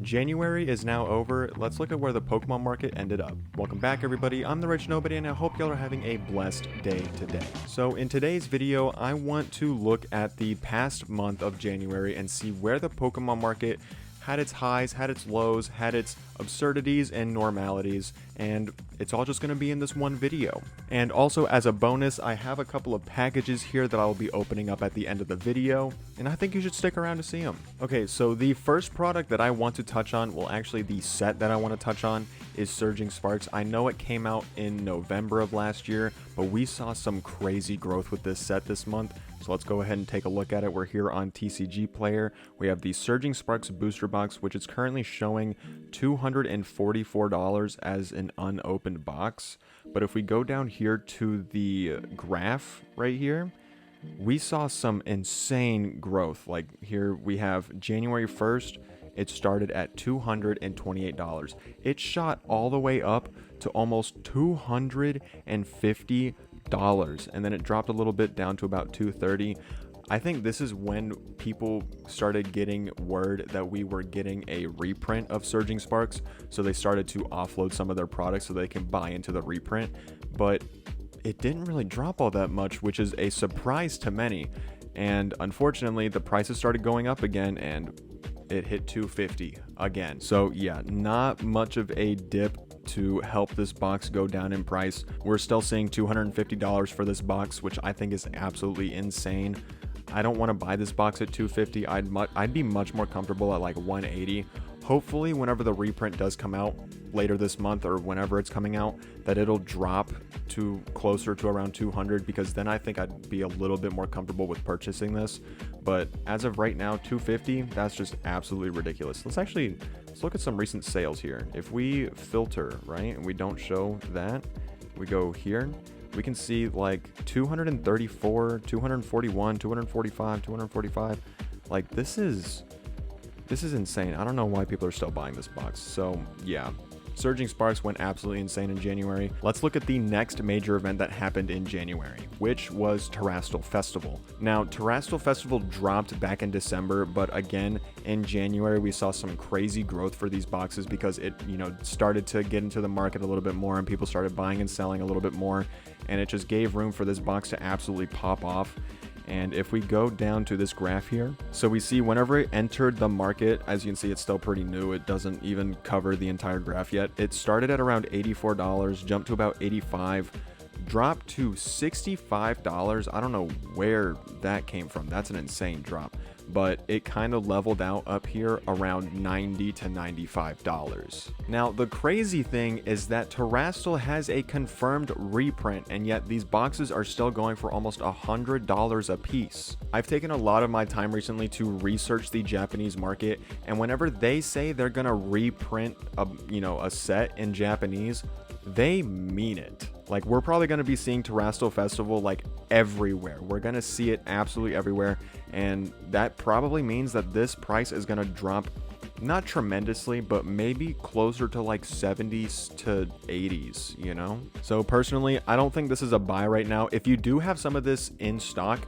January is now over. Let's look at where the Pokemon market ended up. Welcome back, everybody. I'm the Rich Nobody, and I hope y'all are having a blessed day today. So in today's video, I want to look at the past month of January and see where the Pokemon market had its highs, had its lows, had its absurdities and normalities, and it's all just going to be in this one video. And also, as a bonus, I have a couple of packages here that I will be opening up at the end of the video, and I think you should stick around to see them. Okay, so the first product that I want to touch on, well actually the set that I want to touch on, is Surging Sparks. I know it came out in November of last year, but we saw some crazy growth with this set this month. So let's go ahead and take a look at it. We're here on TCG Player. We have the Surging Sparks booster box, which is currently showing $244 as an unopened box. But if we go down here to the graph right here, we saw some insane growth. Like here we have January 1st, it started at $228. It shot all the way up to almost $250, and then it dropped a little bit down to about $230. I think this is when people started getting word that we were getting a reprint of Surging Sparks, so they started to offload some of their products so they can buy into the reprint. But it didn't really drop all that much, which is a surprise to many. And unfortunately, the prices started going up again, and it hit $250 again. So yeah, not much of a dip to help this box go down in price. We're still seeing $250 for this box, which I think is absolutely insane. I don't want to buy this box at $250. I'd be much more comfortable at like $180. Hopefully whenever the reprint does come out later this month, or whenever it's coming out, that it'll drop to closer to around $200, because then I think I'd be a little bit more comfortable with purchasing this. But as of right now, $250, that's just absolutely ridiculous. Let's look at some recent sales here. If we filter, right, and we don't show that, we go here, we can see like 234, 241, 245, 245. Like this is insane. I don't know why people are still buying this box. So yeah, Surging Sparks went absolutely insane in January. Let's look at the next major event that happened in January, which was Terastal Festival. Now, Terastal Festival dropped back in December, but again, in January, we saw some crazy growth for these boxes because it, started to get into the market a little bit more, and people started buying and selling a little bit more, and it just gave room for this box to absolutely pop off. And if we go down to this graph here, so we see whenever it entered the market, as you can see, it's still pretty new. It doesn't even cover the entire graph yet. It started at around $84, jumped to about $85, dropped to $65. I don't know where that came from. That's an insane drop. But it kind of leveled out up here around $90 to $95. Now, the crazy thing is that Terastal has a confirmed reprint, and yet these boxes are still going for almost $100 a piece. I've taken a lot of my time recently to research the Japanese market, and whenever they say they're gonna reprint a set in Japanese, they mean it. Like, we're probably going to be seeing Terastal Festival like everywhere. We're going to see it absolutely everywhere, and that probably means that this price is going to drop, not tremendously, but maybe closer to like 70s to 80s, So personally, I don't think this is a buy right now. If you do have some of this in stock,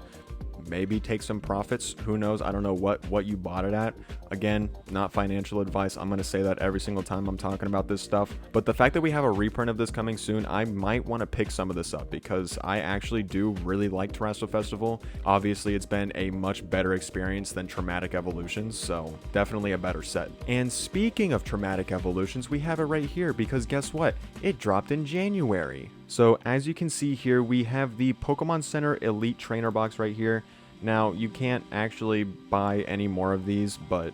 maybe take some profits. Who knows? I don't know what you bought it at. Again, not financial advice. I'm going to say that every single time I'm talking about this stuff. But the fact that we have a reprint of this coming soon, I might want to pick some of this up, because I actually do really like Terastal Festival. Obviously, it's been a much better experience than Traumatic Evolutions, so definitely a better set. And speaking of Traumatic Evolutions, we have it right here, because guess what? It dropped in January. So as you can see here, we have the Pokemon Center Elite Trainer box right here. Now, you can't actually buy any more of these, but,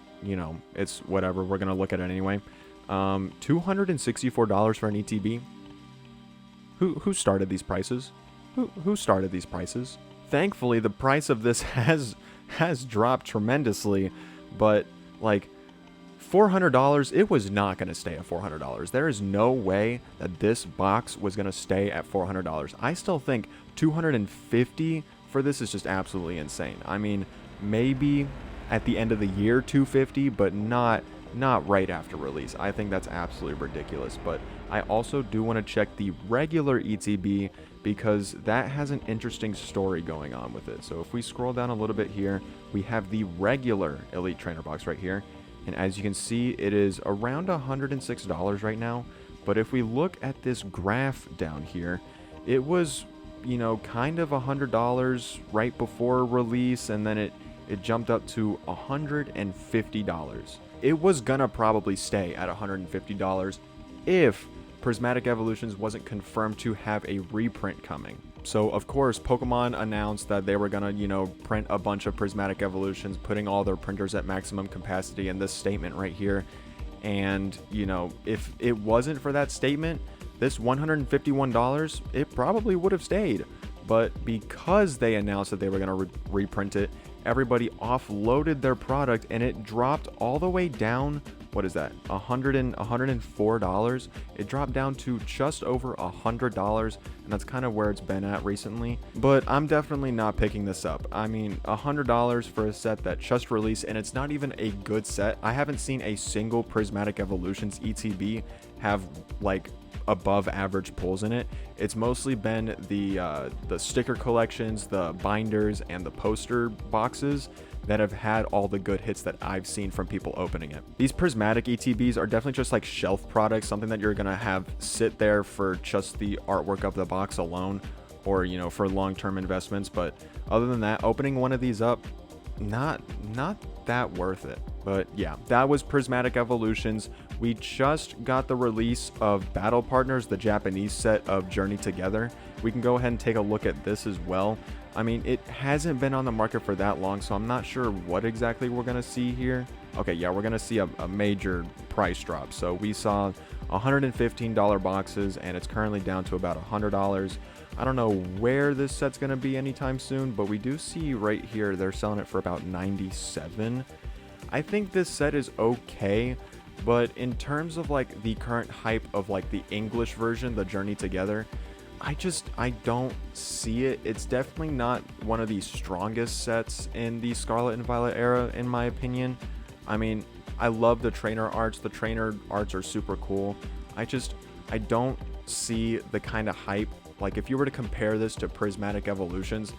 it's whatever. We're going to look at it anyway. $264 for an ETB. Who started these prices? Who started these prices? Thankfully, the price of this has dropped tremendously, but, like, $400, it was not going to stay at $400. There is no way that this box was going to stay at $400. I still think $250 for this is just absolutely insane. I mean, maybe at the end of the year $250, but not right after release. I think that's absolutely ridiculous. But I also do want to check the regular ETB, because that has an interesting story going on with it. So if we scroll down a little bit here, we have the regular Elite Trainer box right here. And as you can see, it is around $106 right now. But if we look at this graph down here, it was, kind of $100 right before release, and then it jumped up to $150. It was gonna probably stay at $150 if Prismatic Evolutions wasn't confirmed to have a reprint coming. So of course, Pokemon announced that they were gonna, print a bunch of Prismatic Evolutions, putting all their printers at maximum capacity in this statement right here. And, if it wasn't for that statement, this $151, it probably would have stayed. But because they announced that they were gonna reprint it, everybody offloaded their product and it dropped all the way down. What is that? $104. It dropped down to just over $100, and that's kind of where it's been at recently. But I'm definitely not picking this up. I mean, $100 for a set that just released, and it's not even a good set. I haven't seen a single Prismatic Evolutions ETB have like above average pulls in it. It's mostly been the sticker collections, the binders, and the poster boxes that have had all the good hits that I've seen from people opening it. These Prismatic ETBs are definitely just like shelf products, something that you're gonna have sit there for just the artwork of the box alone, or for long-term investments. But other than that, opening one of these up, not that worth it. But yeah, that was Prismatic Evolutions. We just got the release of Battle Partners, the Japanese set of Journey Together. We can go ahead and take a look at this as well. I mean, it hasn't been on the market for that long, so I'm not sure what exactly we're going to see here. Okay, yeah, we're going to see a major price drop. So we saw $115 boxes, and it's currently down to about $100. I don't know where this set's going to be anytime soon, but we do see right here they're selling it for about $97. I think this set is okay, but in terms of like the current hype of like the English version, the Journey Together, I don't see it. It's definitely not one of the strongest sets in the Scarlet and Violet era, in my opinion. I mean, I love the trainer arts. The trainer arts are super cool. I don't see the kind of hype. Like, if you were to compare this to Prismatic Evolutions,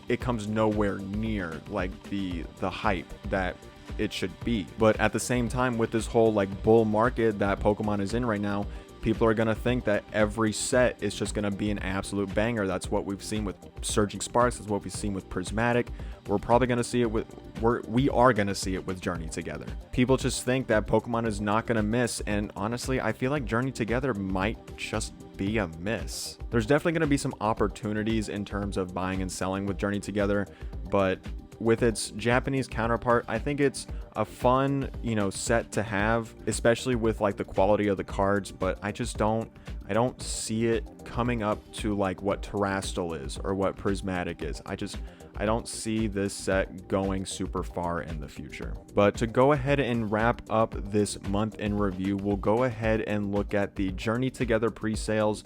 it comes nowhere near like the hype that it should be. But at the same time, with this whole like bull market that Pokemon is in right now, people are going to think that every set is just going to be an absolute banger. That's what we've seen with Surging Sparks. That's what we've seen with Prismatic. We're probably going to see it with, we are going to see it with Journey Together. People just think that Pokemon is not going to miss. And honestly, I feel like Journey Together might just be a miss. There's definitely going to be some opportunities in terms of buying and selling with Journey Together, but with its Japanese counterpart, I think it's a fun, set to have, especially with like the quality of the cards, but I don't see it coming up to like what Terastal is or what Prismatic is. I don't see this set going super far in the future. But to go ahead and wrap up this month in review, we'll go ahead and look at the Journey Together pre-sales,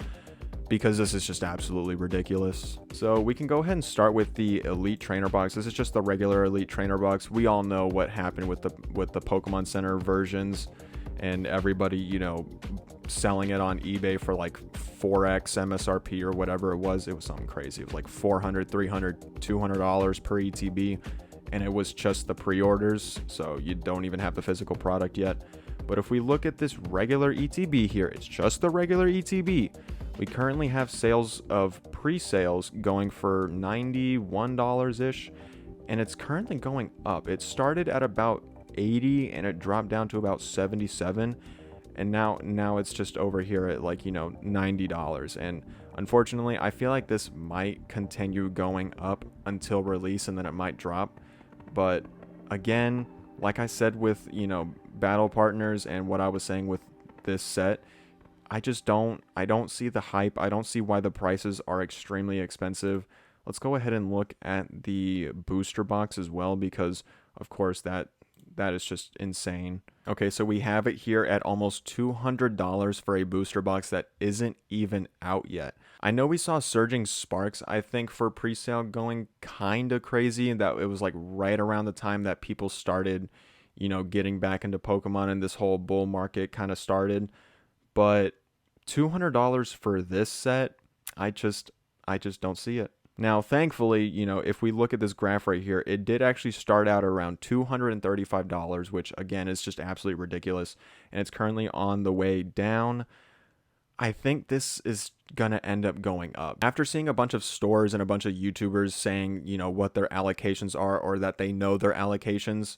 because this is just absolutely ridiculous. So we can go ahead and start with the Elite Trainer box. This is just the regular Elite Trainer box. We all know what happened with the Pokemon Center versions, and everybody, selling it on eBay for like 4x MSRP or whatever it was. It was something crazy. It was like $400, $300, $200 per ETB, and it was just the pre-orders, so you don't even have the physical product yet. But if we look at this regular ETB here, it's just the regular ETB. We currently have sales of pre-sales going for $91-ish, and it's currently going up. It started at about 80 and it dropped down to about 77, and now it's just over here at like, $90. And unfortunately, I feel like this might continue going up until release, and then it might drop. But again, like I said with, Battle Partners and what I was saying with this set, I don't see the hype. I don't see why the prices are extremely expensive. Let's go ahead and look at the booster box as well, because of course that is just insane. Okay, so we have it here at almost $200 for a booster box that isn't even out yet. I know we saw Surging Sparks, I think, for pre-sale going kind of crazy, and that it was like right around the time that people started, getting back into Pokemon and this whole bull market kind of started. But $200 for this set, I just don't see it. Now, thankfully, you know, if we look at this graph right here, it did actually start out around $235, which again is just absolutely ridiculous. And it's currently on the way down. I think this is going to end up going up. After seeing a bunch of stores and a bunch of YouTubers saying, you know, what their allocations are or that they know their allocations,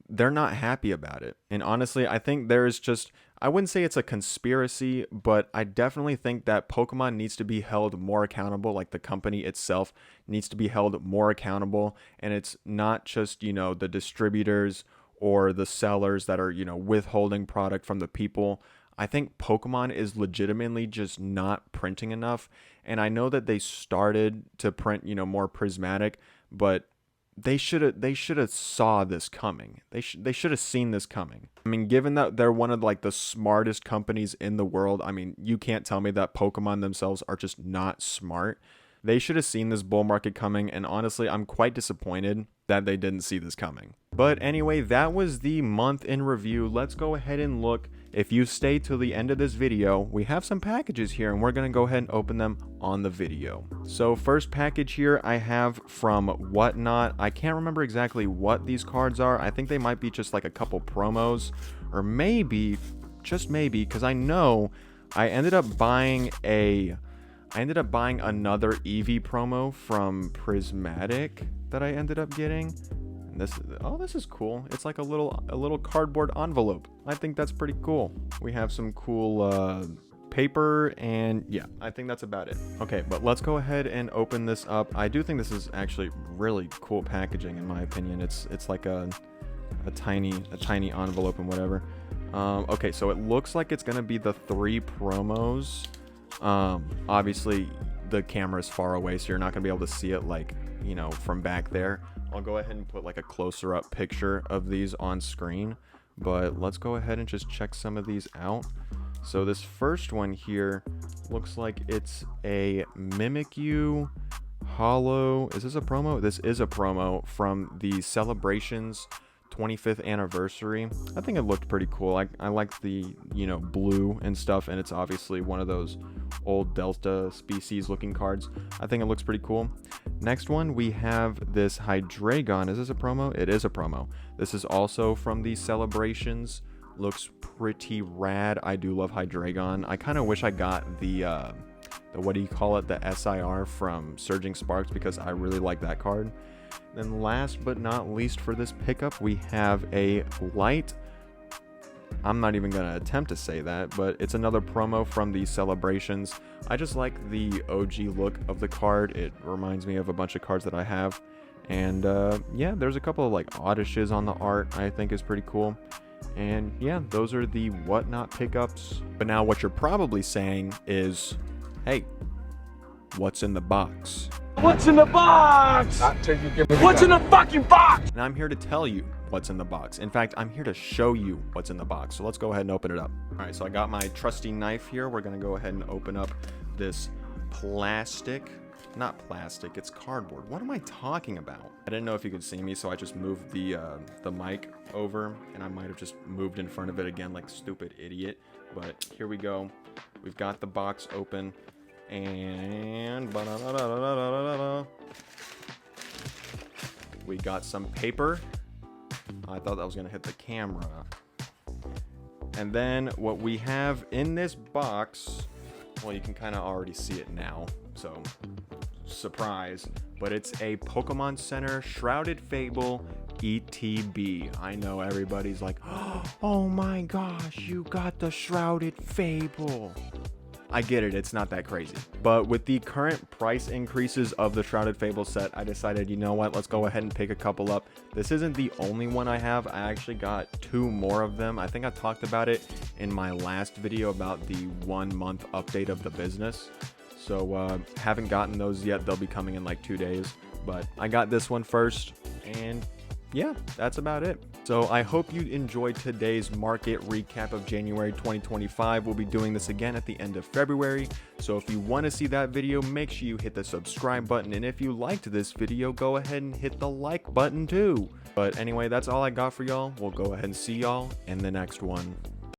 they're not happy about it. And honestly, I think there's just, I wouldn't say it's a conspiracy, but I definitely think that Pokemon needs to be held more accountable. Like the company itself needs to be held more accountable. And it's not just, you know, the distributors or the sellers that are, you know, withholding product from the people. I think Pokemon is legitimately just not printing enough. And I know that they started to print, you know, more prismatic, but they should have saw this coming. They should have seen this coming. I mean, given that they're one of like the smartest companies in the world, I mean, you can't tell me that Pokemon themselves are just not smart. They should have seen this bull market coming, and honestly, I'm quite disappointed that they didn't see this coming. But anyway, that was the month in review. Let's go ahead and look. If you stay till the end of this video, we have some packages here, and we're going to go ahead and open them on the video. So first package here I have from Whatnot. I can't remember exactly what these cards are. I think they might be just like a couple promos, or maybe, just maybe, because I know I ended up buying another Eevee promo from Prismatic that I ended up getting. And this is cool. It's like a little cardboard envelope. I think that's pretty cool. We have some cool paper, and yeah, I think that's about it. Okay, but let's go ahead and open this up. I do think this is actually really cool packaging in my opinion. It's like a tiny envelope and whatever. Okay, so it looks like it's gonna be the 3 promos. Obviously the camera is far away, so you're not gonna be able to see it like, you know, from back there. I'll go ahead and put like a closer up picture of these on screen, but let's go ahead and just check some of these out. So this first one here looks like it's a Mimikyu Hollow. Is this a promo? This is a promo from the Celebrations 25th anniversary. I think it looked pretty cool. I like the, you know, blue and stuff, and it's obviously one of those old Delta species looking cards. I think it looks pretty cool. Next one, we have this Hydreigon. Is this a promo? It is a promo. This is also from the Celebrations. Looks pretty rad. I do love Hydreigon. I kind of wish I got the what do you call it, the SIR from Surging Sparks, because I really like that card. Then last but not least for this pickup, we have a light. I'm not even going to attempt to say that, but it's another promo from the Celebrations. I just like the OG look of the card. It reminds me of a bunch of cards that I have. And yeah, there's a couple of like oddities on the art I think is pretty cool. And yeah, those are the Whatnot pickups. But now what you're probably saying is, hey, what's in the box? What's in the box? What's in the fucking box? And I'm here to tell you what's in the box. In fact, I'm here to show you what's in the box. So let's go ahead and open it up. All right, so I got my trusty knife here. We're gonna go ahead and open up this plastic. Not plastic, it's cardboard. What am I talking about? I didn't know if you could see me, so I just moved the mic over, and I might have just moved in front of it again like a stupid idiot. But here we go. We've got the box open. And we got some paper. I thought that was gonna hit the camera. And then what we have in this box, well, you can kind of already see it now, so surprise, but it's a Pokemon Center Shrouded Fable ETB. I know everybody's like, oh my gosh, you got the Shrouded Fable. I get it, it's not that crazy. But with the current price increases of the Shrouded Fable set, I decided, you know what, let's go ahead and pick a couple up. This isn't the only one I have. I actually got 2 more of them. I think I talked about it in my last video about the 1 month update of the business. So haven't gotten those yet. They'll be coming in like 2 days. But I got this one first, and yeah, that's about it. So I hope you enjoyed today's market recap of January 2025. We'll be doing this again at the end of February. So if you want to see that video, make sure you hit the subscribe button. And if you liked this video, go ahead and hit the like button too. But anyway, that's all I got for y'all. We'll go ahead and see y'all in the next one.